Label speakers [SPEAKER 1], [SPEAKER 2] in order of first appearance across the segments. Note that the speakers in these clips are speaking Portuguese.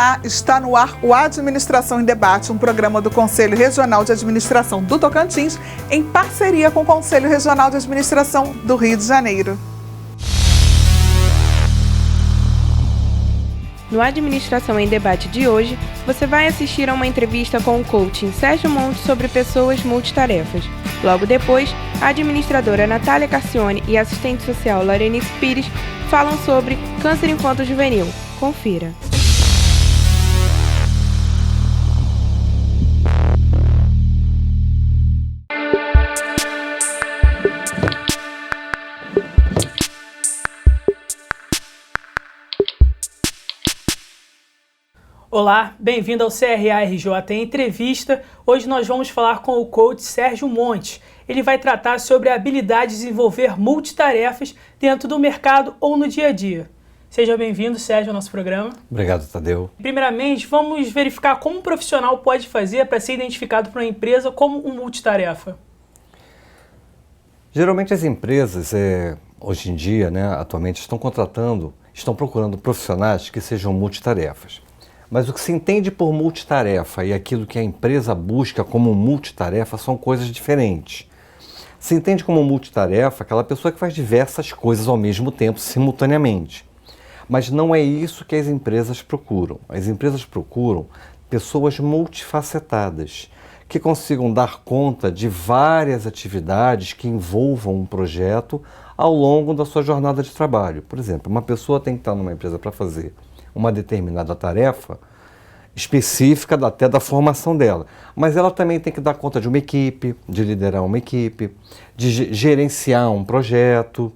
[SPEAKER 1] Olá, está no ar o Administração em Debate, um programa do Conselho Regional de Administração do Tocantins, em parceria com o Conselho Regional de Administração do Rio de Janeiro.
[SPEAKER 2] No Administração em Debate de hoje, você vai assistir a uma entrevista com o coaching Sérgio Monte sobre pessoas multitarefas. Logo depois, a administradora Natália Carcione e a assistente social Lorenice Pires falam sobre câncer infanto-juvenil. Confira.
[SPEAKER 3] Olá, bem-vindo ao CRA-RJ Entrevista. Hoje nós vamos falar com o coach Sérgio Monte. Ele vai tratar sobre a habilidade de desenvolver multitarefas dentro do mercado ou no dia a dia. Seja bem-vindo, Sérgio, ao nosso programa.
[SPEAKER 4] Obrigado, Tadeu.
[SPEAKER 3] Primeiramente, vamos verificar como um profissional pode fazer para ser identificado por uma empresa como um multitarefa.
[SPEAKER 4] Geralmente as empresas, hoje em dia, atualmente, estão procurando profissionais que sejam multitarefas. Mas o que se entende por multitarefa e aquilo que a empresa busca como multitarefa são coisas diferentes. Se entende como multitarefa aquela pessoa que faz diversas coisas ao mesmo tempo, simultaneamente. Mas não é isso que as empresas procuram. As empresas procuram pessoas multifacetadas, que consigam dar conta de várias atividades que envolvam um projeto ao longo da sua jornada de trabalho. Por exemplo, uma pessoa tem que estar numa empresa para fazer uma determinada tarefa específica até da formação dela. Mas ela também tem que dar conta de uma equipe, de liderar uma equipe, de gerenciar um projeto,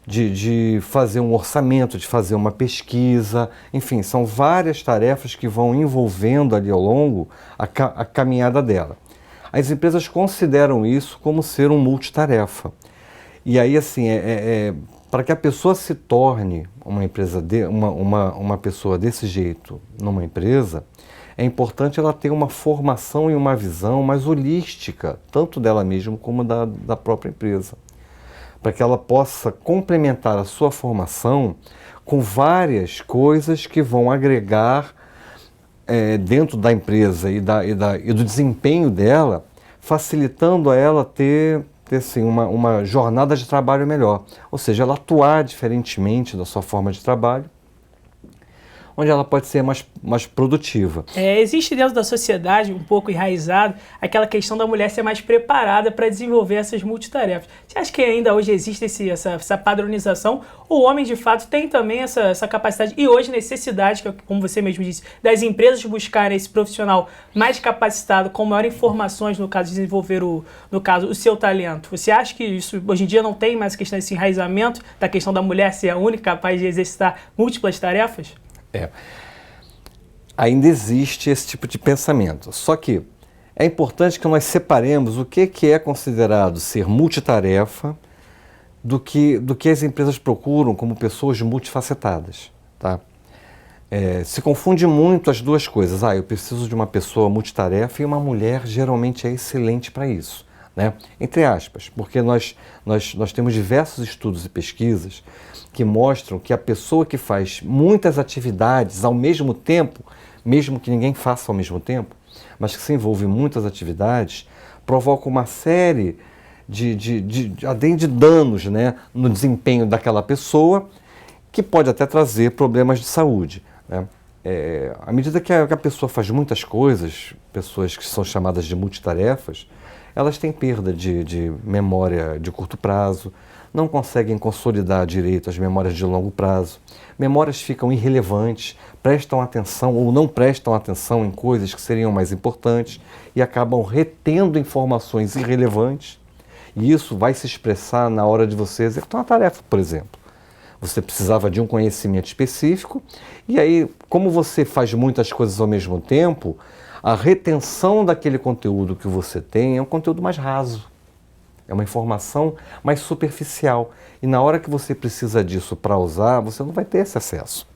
[SPEAKER 4] de fazer um orçamento, de fazer uma pesquisa. Enfim, são várias tarefas que vão envolvendo ali ao longo a caminhada dela. As empresas consideram isso como ser um multitarefa. E aí, assim, para que a pessoa se torne uma pessoa desse jeito numa empresa, é importante ela ter uma formação e uma visão mais holística, tanto dela mesma como da própria empresa. Para que ela possa complementar a sua formação com várias coisas que vão agregar dentro da empresa e do desempenho dela, facilitando a ela ter assim, uma jornada de trabalho melhor, ou seja, ela atuar diferentemente da sua forma de trabalho, onde ela pode ser mais produtiva.
[SPEAKER 3] Existe dentro da sociedade, um pouco enraizado, aquela questão da mulher ser mais preparada para desenvolver essas multitarefas. Você acha que ainda hoje existe essa padronização, ou o homem de fato tem também essa capacidade e hoje necessidade, que, como você mesmo disse, das empresas buscarem esse profissional mais capacitado, com maiores informações, no caso de desenvolver o seu talento? Você acha que isso hoje em dia não tem mais a questão desse enraizamento da questão da mulher ser a única capaz de exercitar múltiplas tarefas?
[SPEAKER 4] Ainda existe esse tipo de pensamento, só que é importante que nós separemos o que é considerado ser multitarefa do que as empresas procuram como pessoas multifacetadas, tá? Se confunde muito as duas coisas. Eu preciso de uma pessoa multitarefa e uma mulher geralmente é excelente para isso, né? Entre aspas, porque nós temos diversos estudos e pesquisas que mostram que a pessoa que faz muitas atividades ao mesmo tempo, mesmo que ninguém faça ao mesmo tempo, mas que se envolve em muitas atividades, provoca uma série de danos, né, no desempenho daquela pessoa, que pode até trazer problemas de saúde, né? À medida que a pessoa faz muitas coisas, pessoas que são chamadas de multitarefas, elas têm perda de memória de curto prazo, não conseguem consolidar direito as memórias de longo prazo, memórias ficam irrelevantes, prestam atenção ou não prestam atenção em coisas que seriam mais importantes e acabam retendo informações irrelevantes, e isso vai se expressar na hora de você executar uma tarefa, por exemplo. Você precisava de um conhecimento específico, e aí, como você faz muitas coisas ao mesmo tempo, a retenção daquele conteúdo que você tem é um conteúdo mais raso. É uma informação mais superficial. E na hora que você precisa disso para usar, você não vai ter esse acesso.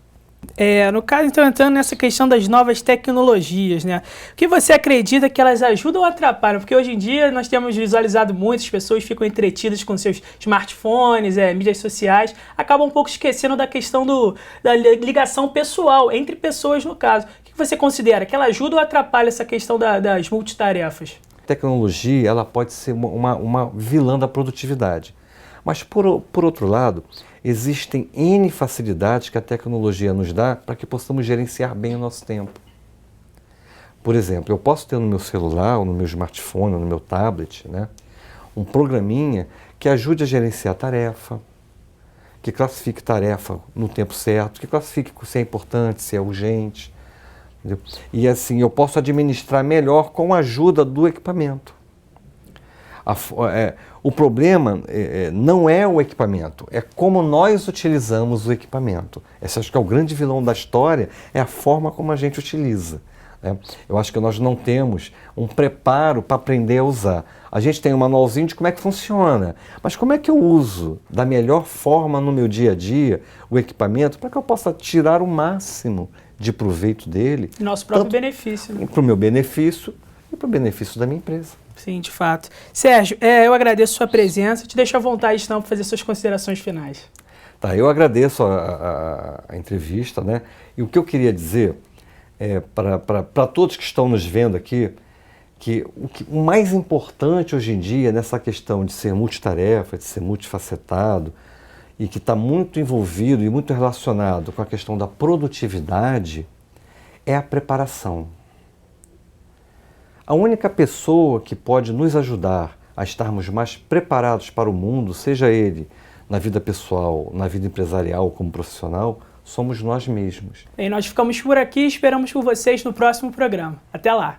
[SPEAKER 3] No caso, então, entrando nessa questão das novas tecnologias, né? O que você acredita que elas ajudam ou atrapalham? Porque hoje em dia nós temos visualizado muitas pessoas ficam entretidas com seus smartphones, mídias sociais, acabam um pouco esquecendo da questão da ligação pessoal, entre pessoas no caso. O que você considera? Que ela ajuda ou atrapalha essa questão das multitarefas?
[SPEAKER 4] A tecnologia ela pode ser uma vilã da produtividade. Mas, por outro lado, existem N facilidades que a tecnologia nos dá para que possamos gerenciar bem o nosso tempo. Por exemplo, eu posso ter no meu celular, ou no meu smartphone, ou no meu tablet, né, um programinha que ajude a gerenciar a tarefa, que classifique tarefa no tempo certo, que classifique se é importante, se é urgente. Entendeu? E assim, eu posso administrar melhor com a ajuda do equipamento. O problema não é o equipamento, é como nós utilizamos o equipamento. Esse acho que é o grande vilão da história, é a forma como a gente utiliza. Eu acho que nós não temos um preparo para aprender a usar. A gente tem um manualzinho de como é que funciona, mas como é que eu uso da melhor forma no meu dia a dia o equipamento para que eu possa tirar o máximo de proveito dele.
[SPEAKER 3] Nosso próprio benefício. Né?
[SPEAKER 4] Para o meu benefício e para o benefício da minha empresa.
[SPEAKER 3] Sim, de fato. Sérgio, eu agradeço a sua presença. Te deixo à vontade, então, para fazer suas considerações finais.
[SPEAKER 4] Tá, eu agradeço a entrevista, né? E o que eu queria dizer para todos que estão nos vendo aqui, que o mais importante hoje em dia nessa questão de ser multitarefa, de ser multifacetado, e que está muito envolvido e muito relacionado com a questão da produtividade, é a preparação. A única pessoa que pode nos ajudar a estarmos mais preparados para o mundo, seja ele na vida pessoal, na vida empresarial, como profissional, somos nós mesmos.
[SPEAKER 3] E nós ficamos por aqui e esperamos por vocês no próximo programa. Até lá!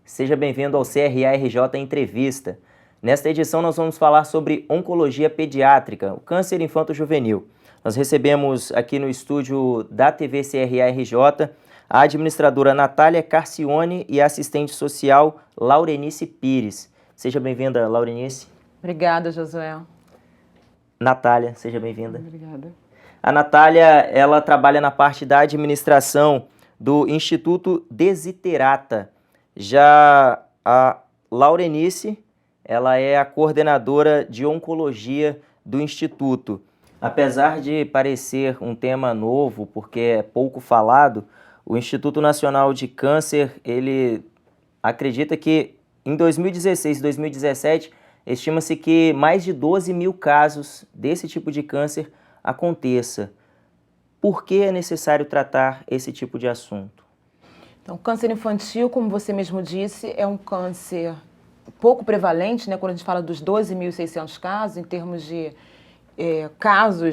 [SPEAKER 5] Seja bem-vindo ao CRA-RJ Entrevista. Nesta edição nós vamos falar sobre oncologia pediátrica, o câncer infanto-juvenil. Nós recebemos aqui no estúdio da TV CRA-RJ a administradora Natália Carcione e a assistente social Laurenice Pires. Seja bem-vinda, Laurenice.
[SPEAKER 6] Obrigada, Josué.
[SPEAKER 5] Natália, seja bem-vinda.
[SPEAKER 6] Obrigada.
[SPEAKER 5] A Natália, ela trabalha na parte da administração do Instituto Desiderata. Já a Laurenice, ela é a coordenadora de oncologia do Instituto. Apesar de parecer um tema novo, porque é pouco falado, o Instituto Nacional de Câncer, ele acredita que em 2016 e 2017, estima-se que mais de 12 mil casos desse tipo de câncer aconteça. Por que é necessário tratar esse tipo de assunto?
[SPEAKER 6] Então, câncer infantil, como você mesmo disse, é um câncer pouco prevalente, né? Quando a gente fala dos 12.600 casos, em termos de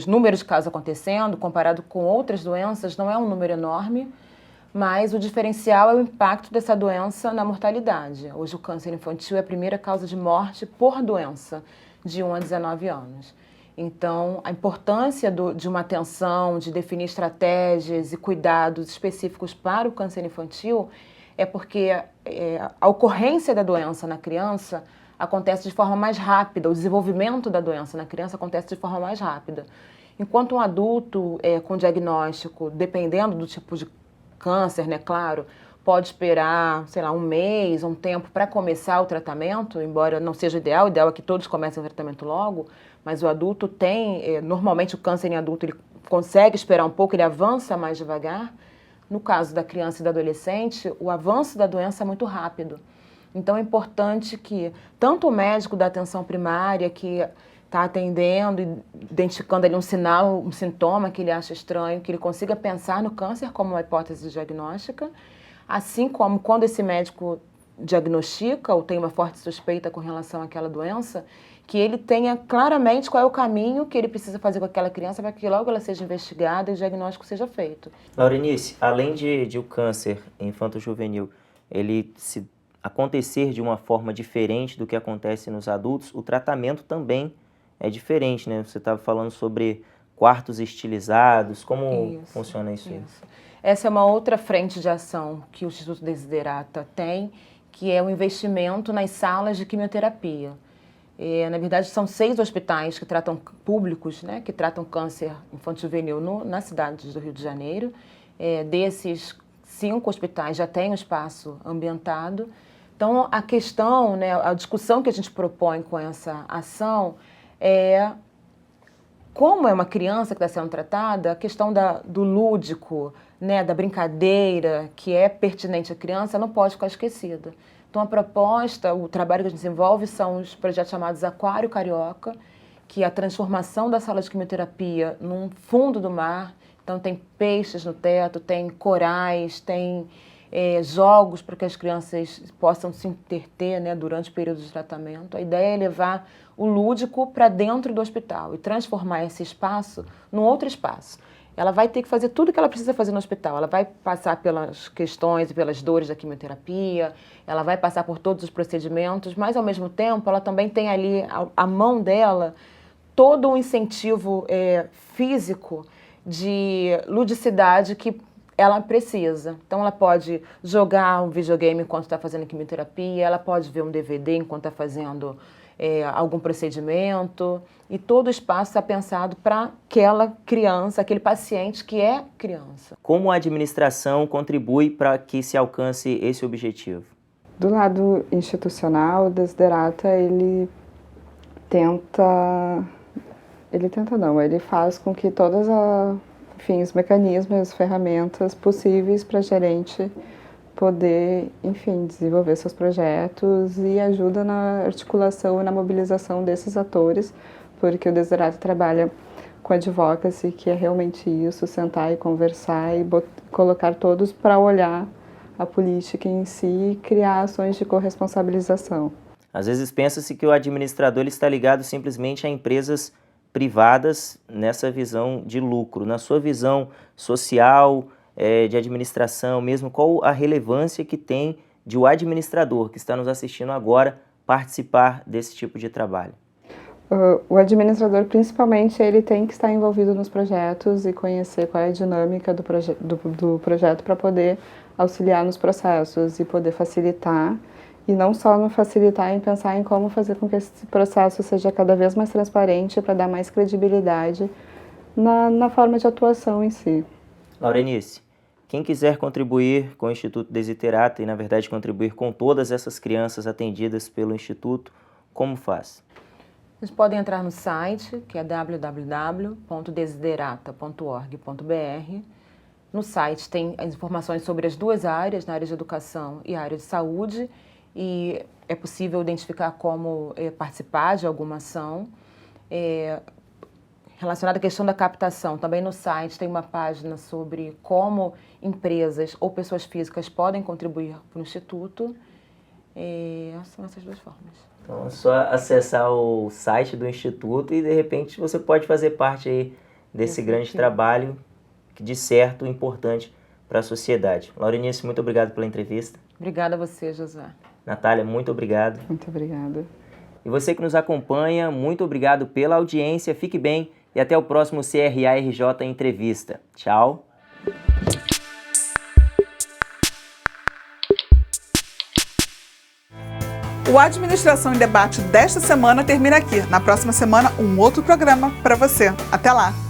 [SPEAKER 6] número de casos acontecendo, comparado com outras doenças, não é um número enorme, mas o diferencial é o impacto dessa doença na mortalidade. Hoje o câncer infantil é a primeira causa de morte por doença, de 1 a 19 anos. Então, a importância de uma atenção, de definir estratégias e cuidados específicos para o câncer infantil é porque a ocorrência da doença na criança acontece de forma mais rápida, o desenvolvimento da doença na criança acontece de forma mais rápida. Enquanto um adulto com diagnóstico, dependendo do tipo de câncer, né, claro, pode esperar, sei lá, um mês, um tempo para começar o tratamento, embora não seja o ideal é que todos comecem o tratamento logo, mas o adulto tem, normalmente o câncer em adulto ele consegue esperar um pouco, ele avança mais devagar. No caso da criança e do adolescente, o avanço da doença é muito rápido. Então é importante que tanto o médico da atenção primária, que está atendendo, identificando ali um sinal, um sintoma que ele acha estranho, que ele consiga pensar no câncer como uma hipótese diagnóstica, assim como quando esse médico diagnostica ou tem uma forte suspeita com relação àquela doença, que ele tenha claramente qual é o caminho que ele precisa fazer com aquela criança para que logo ela seja investigada e o diagnóstico seja feito.
[SPEAKER 5] Laurenice, além de o câncer infanto-juvenil, ele se acontecer de uma forma diferente do que acontece nos adultos, o tratamento também é diferente, né? Você estava falando sobre quartos estilizados, como funciona isso?
[SPEAKER 6] Essa é uma outra frente de ação que o Instituto Desiderata tem, que é o investimento nas salas de quimioterapia. Na verdade, são 6 hospitais que tratam públicos, né, que tratam câncer infanto-juvenil na cidade do Rio de Janeiro. Desses 5 hospitais já tem um espaço ambientado. Então, a questão, né, a discussão que a gente propõe com essa ação é, como é uma criança que está sendo tratada, a questão do lúdico, né, da brincadeira, que é pertinente à criança, não pode ficar esquecida. Então, a proposta, o trabalho que a gente desenvolve são os projetos chamados Aquário Carioca, que é a transformação da sala de quimioterapia num fundo do mar. Então, tem peixes no teto, tem corais, tem jogos para que as crianças possam se entreter, né, durante o período de tratamento. A ideia é levar o lúdico para dentro do hospital e transformar esse espaço num outro espaço. Ela vai ter que fazer tudo o que ela precisa fazer no hospital. Ela vai passar pelas questões e pelas dores da quimioterapia, ela vai passar por todos os procedimentos, mas, ao mesmo tempo, ela também tem ali, à mão dela, todo um incentivo físico de ludicidade que ela precisa. Então, ela pode jogar um videogame enquanto está fazendo quimioterapia, ela pode ver um DVD enquanto está fazendo algum procedimento, e todo o espaço está pensado para aquela criança, aquele paciente que é criança.
[SPEAKER 5] Como a administração contribui para que se alcance esse objetivo?
[SPEAKER 7] Do lado institucional, o Desiderata, ele faz com que todas os mecanismos, as ferramentas possíveis para a gerente poder, desenvolver seus projetos, e ajuda na articulação e na mobilização desses atores, porque o Desiderata trabalha com advocacy, que é realmente isso, sentar e conversar e colocar todos para olhar a política em si e criar ações de corresponsabilização.
[SPEAKER 5] Às vezes pensa-se que o administrador ele está ligado simplesmente a empresas privadas nessa visão de lucro. Na sua visão social, de administração mesmo, qual a relevância que tem de o administrador que está nos assistindo agora participar desse tipo de trabalho?
[SPEAKER 7] O administrador, principalmente, ele tem que estar envolvido nos projetos e conhecer qual é a dinâmica do projeto para poder auxiliar nos processos e poder facilitar, e não só no facilitar, em pensar em como fazer com que esse processo seja cada vez mais transparente para dar mais credibilidade na forma de atuação em si.
[SPEAKER 5] Laurenice, quem quiser contribuir com o Instituto Desiderata e, na verdade, contribuir com todas essas crianças atendidas pelo Instituto, como faz?
[SPEAKER 6] Vocês podem entrar no site, que é www.desiderata.org.br. No site tem as informações sobre as 2 áreas, na área de educação e a área de saúde, e é possível identificar como participar de alguma ação. Relacionada à questão da captação, também no site tem uma página sobre como empresas ou pessoas físicas podem contribuir para o Instituto. São essas 2 formas.
[SPEAKER 5] Então é só acessar o site do Instituto e, de repente, você pode fazer parte aí desse grande trabalho, que, de certo, importante para a sociedade. Laurenice, muito obrigado pela entrevista.
[SPEAKER 6] Obrigada a você, Josué.
[SPEAKER 5] Natália, muito obrigado.
[SPEAKER 7] Muito obrigada.
[SPEAKER 5] E você que nos acompanha, muito obrigado pela audiência. Fique bem e até o próximo CRA-RJ Entrevista. Tchau.
[SPEAKER 1] O Administração em Debate desta semana termina aqui. Na próxima semana, um outro programa para você. Até lá!